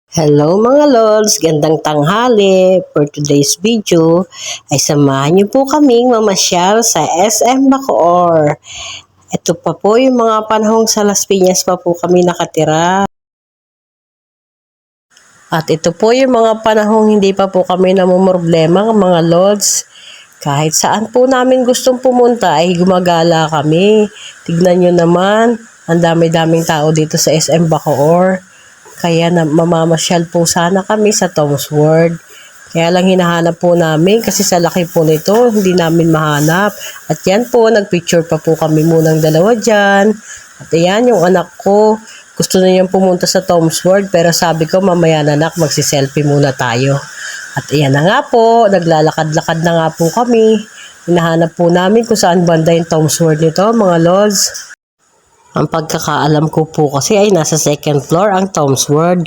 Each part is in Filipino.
Hello mga lods, gandang tanghali. For today's video ay samahan niyo po kaming mamasyal sa SM Bacoor. Ito pa po yung mga panahong sa Las Piñas pa po kami nakatira. At ito po yung mga panahong hindi pa po kami namumroblema mga lods. Kahit saan po namin gustong pumunta ay gumagala kami. Tignan nyo naman, ang dami-daming tao dito sa SM Bacoor. Kaya mamamasyal po sana kami sa Tom's World. Kaya lang hinahanap po namin kasi sa laki po nito, hindi namin mahanap. At yan po, nagpicture pa po kami munang dalawa dyan. At ayan, yung anak ko, gusto na niyang pumunta sa Tom's World pero sabi ko mamaya na anak, magsiselfie muna tayo. At ayan na nga po, naglalakad-lakad na nga po kami. Hinahanap po namin kung saan banda yung Tom's World nito mga lods. Ang pagkakaalam ko po kasi ay nasa second floor ang Tom's World.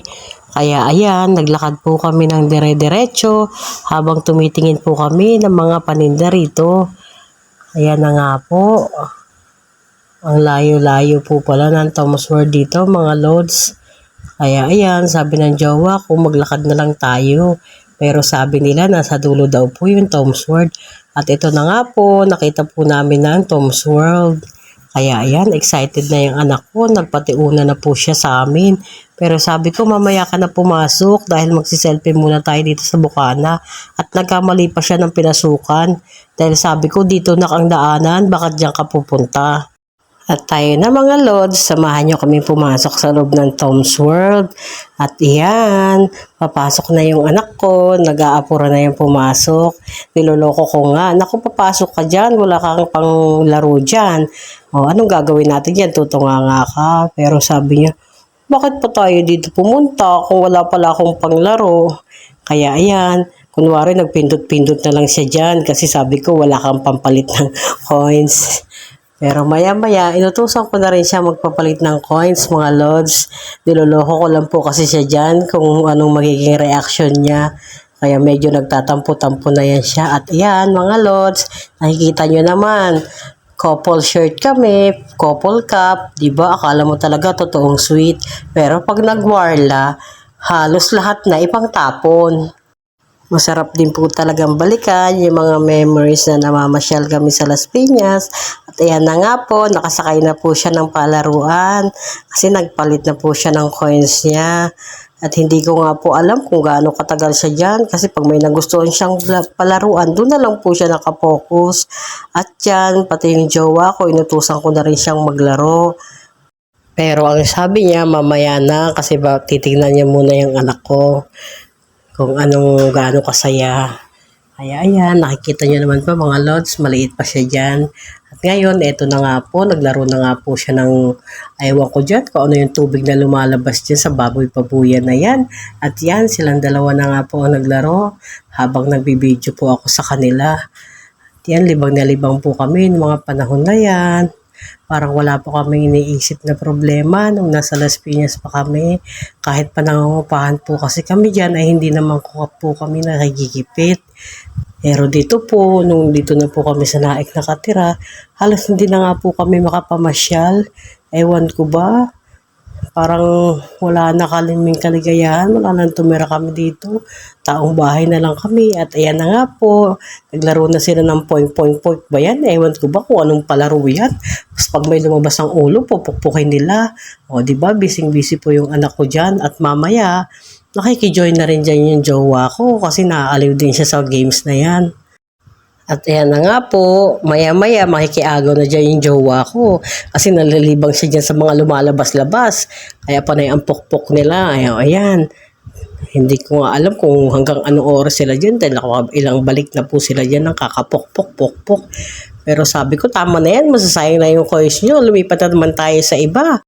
Kaya ayan, naglakad po kami ng dire-diretso habang tumitingin po kami ng mga paninda rito. Ayan na nga po. Ang layo-layo po pala ng Tom's World dito mga lods. Kaya ayan, sabi ng jowa ko maglakad na lang tayo. Pero sabi nila nasa dulo daw po yung Tom's World. At ito na nga po, nakita po namin na ang Tom's World. Kaya ayan, excited na yung anak ko. Nagpatiuna na po siya sa amin. Pero sabi ko, mamaya ka na pumasok dahil magsiselfie muna tayo dito sa Bukana. At nagkamali pa siya ng pinasukan. Dahil sabi ko, dito na kang daanan, bakit diyan ka pupunta? At tayo na mga lods, samahan nyo kami pumasok sa loob ng Tom's World. At iyan, papasok na yung anak ko, nag-aapura na yung pumasok. Niloloko ko nga, naku papasok ka dyan, wala kang pang laro dyan. O anong gagawin natin dyan, tutunga nga ka. Pero sabi niya, bakit pa tayo dito pumunta kung wala pala akong panglaro? Kaya ayan, kunwari nagpindot-pindot na lang siya dyan kasi sabi ko wala kang pampalit ng coins. Pero maya-maya, inutusan ko na rin siya magpapalit ng coins, mga lods. Niloloko ko lang po kasi siya dyan kung anong magiging reaction niya. Kaya medyo nagtatampo-tampo na yan siya. At yan, mga lods, nakikita nyo naman, couple shirt kami, couple cup, diba? Akala mo talaga totoong sweet. Pero pag nagwarla, halos lahat na ipang tapon. Masarap din po talagang balikan yung mga memories na namamasyal kami sa Las Piñas. At ayan na nga po, nakasakay na po siya ng palaruan kasi nagpalit na po siya ng coins niya. At hindi ko nga po alam kung gaano katagal siya dyan kasi pag may nagustuhan siyang palaruan, doon na lang po siya nakapokus. At yan, pati yung jowa ko, inutusan ko na rin siyang maglaro. Pero ang sabi niya, mamaya na kasi titignan niya muna yung anak ko kung anong gaano kasaya. Kaya ayan, nakikita nyo naman po mga lods, maliit pa siya dyan. At ngayon, eto na nga po, naglaro na nga po siya ng, ayaw ko dyan, kung ano yung tubig na lumalabas dyan sa baboy pabuyan na yan. At yan, silang dalawa na nga po ang naglaro habang nagbibideo po ako sa kanila. At yan, libang na libang po kami ng mga panahon na yan. Parang wala po kami iniisip na problema nung nasa Las Piñas pa kami. Kahit pa nangungupahan po kasi kami dyan ay hindi naman po kami nakigigipit. Pero dito po, nung dito na po kami sa Naik nakatira, halos hindi na nga po kami makapamasyal. Ewan ko ba? Parang wala na kaliming kaligayahan, wala nang tumira kami dito. Taong bahay na lang kami. At ayan na nga po, naglaro na sila ng point ba yan? Ewan ko ba kung anong palaro yan? Tapos pag may lumabas ang ulo, pupukpukin nila. O diba, busy-busy po yung anak ko dyan. At mamaya, nakikijoin na rin dyan yung jowa ko kasi naaaliw din siya sa games na yan. At ayan na nga po, maya-maya makikiagaw na dyan yung jowa ko kasi nalalibang siya dyan sa mga lumalabas-labas. Kaya panay ang pukpok nila. Ayan. Hindi ko nga alam kung hanggang anong oras sila dyan dahil ilang balik na po sila dyan ng kakapok-pok-pok-pok. Pero sabi ko, tama na yan, masasayang na yung coins nyo. Lumipat na naman tayo sa iba.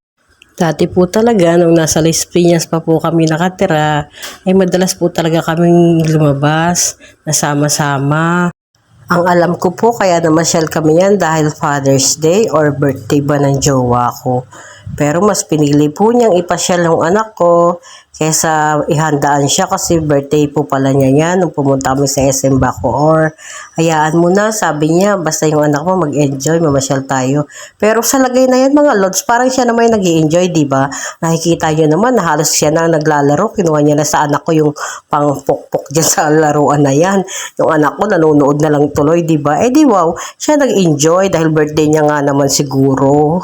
Dati po talaga, nung nasa Las Piñas pa po kami nakatira, ay madalas po talaga kaming lumabas, nasama-sama. Ang alam ko po kaya namasyal kami yan dahil Father's Day or birthday ba ng jowa ko. Pero mas pinili po niyang ipasyal ng anak ko kesa ihandaan siya kasi birthday po pala niya yan nung pumunta kami sa SM Bacoor. Hayaan mo na, sabi niya, basta yung anak mo mag-enjoy, mamasyal tayo. Pero sa lagay na yan mga lods, parang siya naman nag-i-enjoy, di ba? Nakikita niyo naman na halos siya na naglalaro, kinuha niya na sa anak ko yung pangpukpok dyan sa laruan na yan. Yung anak ko nanonood na lang tuloy, di ba? Eh di wow, siya nag-enjoy dahil birthday niya nga naman siguro.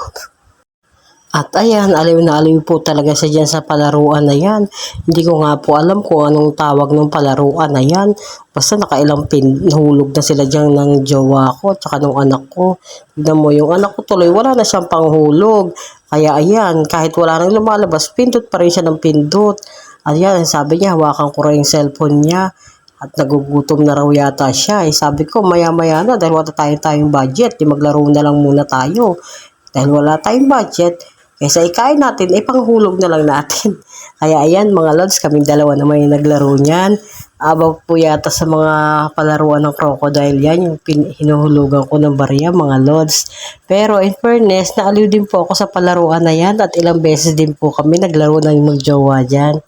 At ayan, aliw na aliw po talaga siya dyan sa palaruan na yan. Hindi ko nga po alam kung anong tawag ng palaruan na yan. Basta nakailang pinhulog na sila dyan ng jowa ko at saka ng anak ko. Tignan mo, yung anak ko tuloy, wala na siyang panghulog. Kaya ayan, kahit wala nang lumalabas, pindot pa rin siya ng pindot. Ayan, sabi niya, hawakan ko rin yung cellphone niya. At nagugutom na raw yata siya. Sabi ko, maya-maya na dahil wala tayong budget. Di maglaro na lang muna tayo. Dahil wala tayong budget, kaysa ikain natin, panghulog na lang natin. Kaya ayan mga lods, kaming dalawa naman yung naglaro niyan. Abaw po yata sa mga palaruan ng crocodile yan, yung hinuhulugan ko ng barya mga lods. Pero in fairness, naaliw din po ako sa palaruan na yan at ilang beses din po kami naglaro ng magjowa dyan.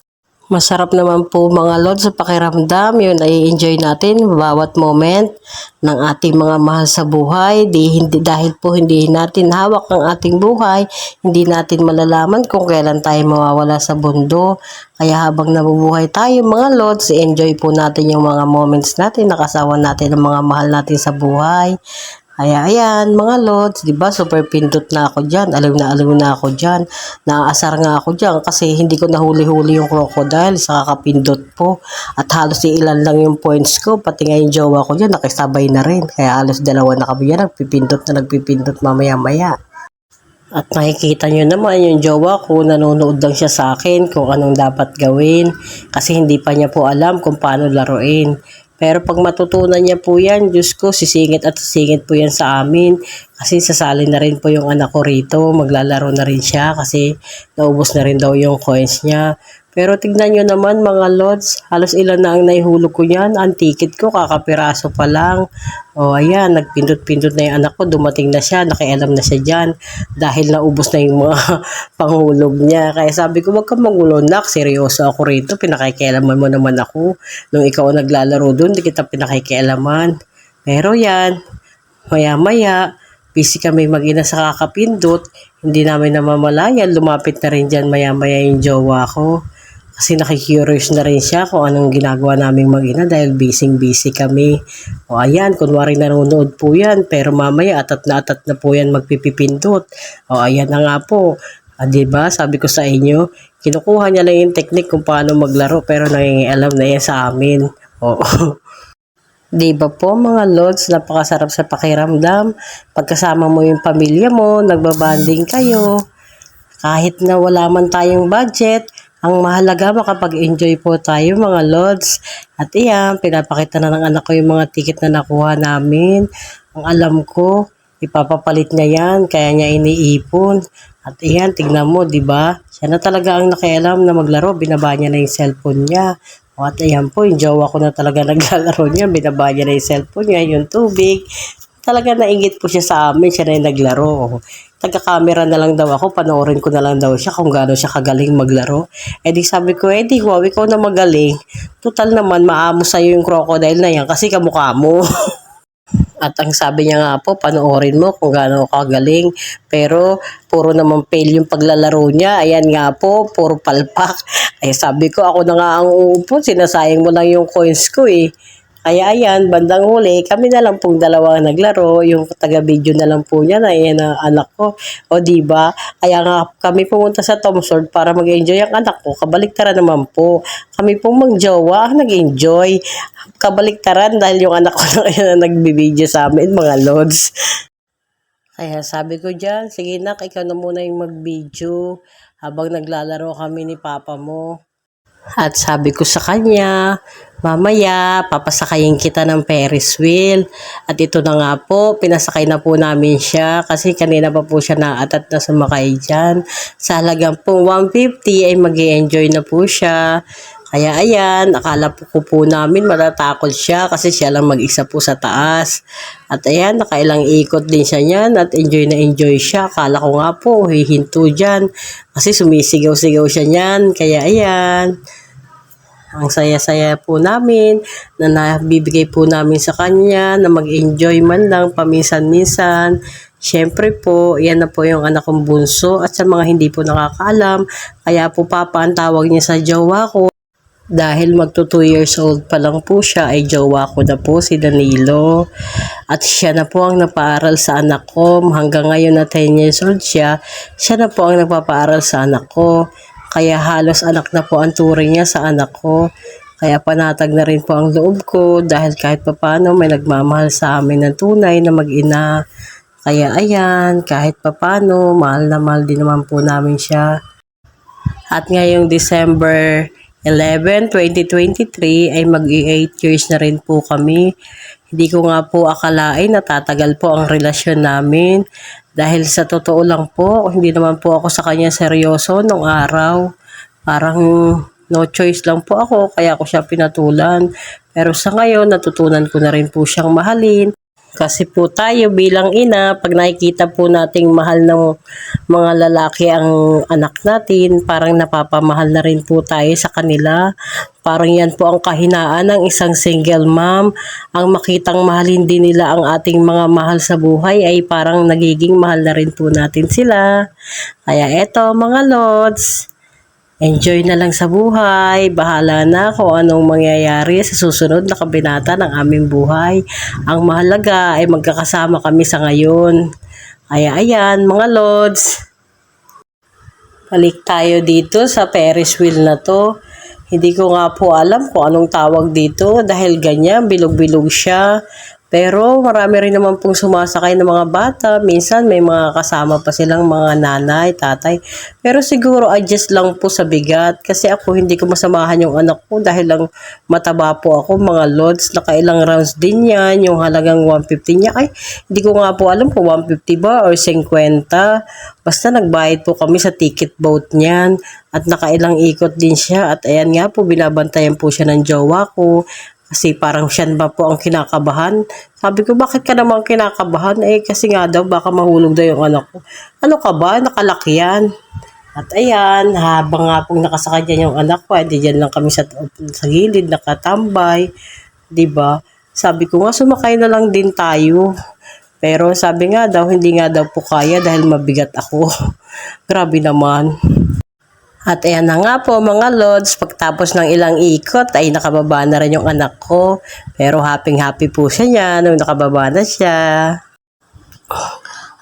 Masarap naman po mga lods sa pakiramdam, yun ay enjoy natin bawat moment ng ating mga mahal sa buhay. Dahil po hindi natin hawak ang ating buhay, hindi natin malalaman kung kailan tayo mawawala sa mundo. Kaya habang nabubuhay tayo mga lods, enjoy po natin yung mga moments natin, nakasawa natin ang mga mahal natin sa buhay. Kaya ayan mga lods, di ba super pindot na ako dyan, aliw na ako dyan, naaasar nga ako dyan kasi hindi ko nahuli-huli yung crocodile sa kakapindot po at halos ilan lang yung points ko, pati nga yung jowa ko dyan nakisabay na rin, kaya halos dalawa na kami yan, nagpipindot mamaya-maya. At nakikita nyo naman yung jowa ko, nanonood lang siya sa akin kung anong dapat gawin kasi hindi pa niya po alam kung paano laruin. Pero pag matutunan niya po yan, Diyos ko, sisingit at sisingit po yan sa amin. Kasi sasali na rin po yung anak ko rito, maglalaro na rin siya kasi naubos na rin daw yung coins niya. Pero tignan nyo naman mga lods, halos ilan na ang naihulog ko yan. Ang ticket ko, kakapiraso pa lang. O ayan, nagpindot-pindot na yung anak ko, dumating na siya, nakialam na siya dyan. Dahil naubos na yung mga panghulog niya. Kaya sabi ko, wag kang magulo nak, seryoso ako rito, pinakikialaman mo naman ako. Nung ikaw naglalaro doon, di kita pinakikialaman. Pero yan, maya-maya, busy kami mag-ina sa kakapindot, hindi namin namamalayan, lumapit na rin dyan maya-maya yung jowa ko. Kasi nakikurious na rin siya kung anong ginagawa naming mag-ina dahil busy kami. O ayan, kunwari nanonood po yan, pero mamaya atat na po yan magpipipindot. O ayan na nga po. Diba, sabi ko sa inyo, kinukuha niya lang yung technique kung paano maglaro pero nangingialam na yan sa amin. Oo. Diba po mga lods, napakasarap sa pakiramdam. Pagkasama mo yung pamilya mo, nagbabanding kayo. Kahit na wala man tayong budget, ang mahalaga makapag-enjoy po tayo mga lods. At iyan, pinapakita na ng anak ko yung mga ticket na nakuha namin. Ang alam ko, ipapapalit niya yan, kaya niya iniipon. At iyan, tignan mo, di ba? Siya na talaga ang nakialam na maglaro, binaba niya na yung cellphone niya. At ayan po, yung jowa ko na talaga naglalaro niya, binaba niya na yung cellphone niya, yung tubig. Talaga nainggit po siya sa amin, siya na yung naglaro. Taga-camera na lang daw ako, panoorin ko na lang daw siya kung gaano siya kagaling maglaro. Eh di sabi ko, di wow, ikaw na magaling. Total naman, maamo sa'yo yung crocodile na yan kasi kamukha mo. At ang sabi niya nga po, panoorin mo kung gaano kagaling. Pero puro naman fail yung paglalaro niya. Ayan nga po, puro palpak. Ay sabi ko, ako na nga ang uupo, sinasayang mo lang yung coins ko eh. Kaya ayan, bandang huli, kami na lang pong dalawa naglaro, yung taga-video na lang po niya na yan ang anak ko. O diba? Kaya nga kami pumunta sa Tom Sword para mag-enjoy ang anak ko. Kabaliktaran naman po. Kami pong magjowa, nag-enjoy. Kabaliktaran dahil yung anak ko na kaya na nagbibideo sa amin, mga lods. Kaya sabi ko dyan, sige nak, ikaw na muna yung mag-video habang naglalaro kami ni papa mo. At sabi ko sa kanya, mamaya, papasakayin kita ng Ferris wheel. At ito na nga po, pinasakay na po namin siya kasi kanina pa po siya naatat na sumakay dyan. Sa halagang po 150 ay mag-i-enjoy na po siya. Kaya ayan, akala po namin matatakot siya kasi siya lang mag-isa po sa taas. At ayan, nakailang ikot din siya niyan at enjoy na enjoy siya. Akala ko nga po, hihinto dyan kasi sumisigaw-sigaw siya niyan. Kaya ayan, ang saya-saya po namin na nabibigay po namin sa kanya na mag-enjoy man lang paminsan-minsan. Siyempre po, yan na po yung anak kong bunso at sa mga hindi po nakakaalam, kaya po Papa ang tawag niya sa jowa ko. Dahil magto 2 years old pa lang po siya ay jowa ko na po si Danilo. At siya na po ang napaaral sa anak ko. Hanggang ngayon na 10 years old siya, siya na po ang nagpapaaral sa anak ko. Kaya halos anak na po ang turing niya sa anak ko. Kaya panatag na rin po ang loob ko dahil kahit papano may nagmamahal sa amin ng tunay na mag-ina. Kaya ayan, kahit papano, mahal na mahal din naman po namin siya. At ngayong December 11, 2023 ay mag-8 years na rin po kami. Hindi ko nga po akalain na tatagal po ang relasyon namin. Dahil sa totoo lang po, hindi naman po ako sa kanya seryoso nung araw. Parang no choice lang po ako, kaya ako siya pinatulan. Pero sa ngayon, natutunan ko na rin po siyang mahalin. Kasi po tayo bilang ina, pag nakikita po nating mahal ng mga lalaki ang anak natin, parang napapamahal na rin po tayo sa kanila. Parang yan po ang kahinaan ng isang single mom. Ang makitang mahalin din nila ang ating mga mahal sa buhay ay parang nagiging mahal na rin po natin sila. Kaya eto mga lods, enjoy na lang sa buhay. Bahala na kung anong mangyayari sa susunod na kabinata ng aming buhay. Ang mahalaga ay magkakasama kami sa ngayon. Kaya ayan, mga lods. Balik tayo dito sa Ferris wheel na to. Hindi ko nga po alam kung anong tawag dito dahil ganyan, bilog-bilog siya. Pero marami rin naman pong sumasakay ng mga bata. Minsan may mga kasama pa silang mga nanay, tatay. Pero siguro adjust lang po sa bigat. Kasi ako hindi ko masamahan yung anak ko dahil lang mataba po ako mga lods. Nakailang rounds din yan. Yung halagang 150 niya. Ay, hindi ko nga po alam kung 150 ba or 50. Basta nagbayad po kami sa ticket boat niyan. At nakailang ikot din siya. At ayan nga po, binabantayan po siya ng jowa ko. Kasi parang siya ba po ang kinakabahan. Sabi ko, bakit ka naman kinakabahan? Eh, kasi nga daw, baka mahulog daw yung anak ko. Ano ka ba? Nakalaki yan. At ayan, habang nga pong nakasakay dyan yung anak ko, di dyan lang kami sa gilid, nakatambay. Diba? Sabi ko nga, sumakay na lang din tayo. Pero sabi nga daw, hindi nga daw po kaya dahil mabigat ako. Grabe naman. At ayan na nga po mga lods, pagtapos ng ilang ikot ay nakababa na rin yung anak ko. Pero happy po siya niya nung nakababa na siya.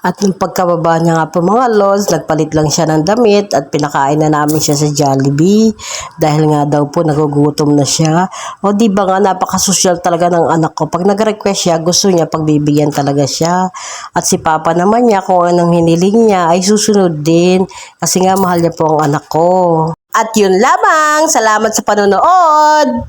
At yung pagkababa niya nga po mga lods, nagpalit lang siya ng damit at pinakain na namin siya sa Jollibee. Dahil nga daw po nagugutom na siya. O di ba nga napakasosyal talaga ng anak ko. Pag nag-request siya, gusto niya pagbibigyan talaga siya. At si Papa naman niya kung anong hiniling niya ay susunod din. Kasi nga mahal niya po ang anak ko. At yun lamang, salamat sa panonood!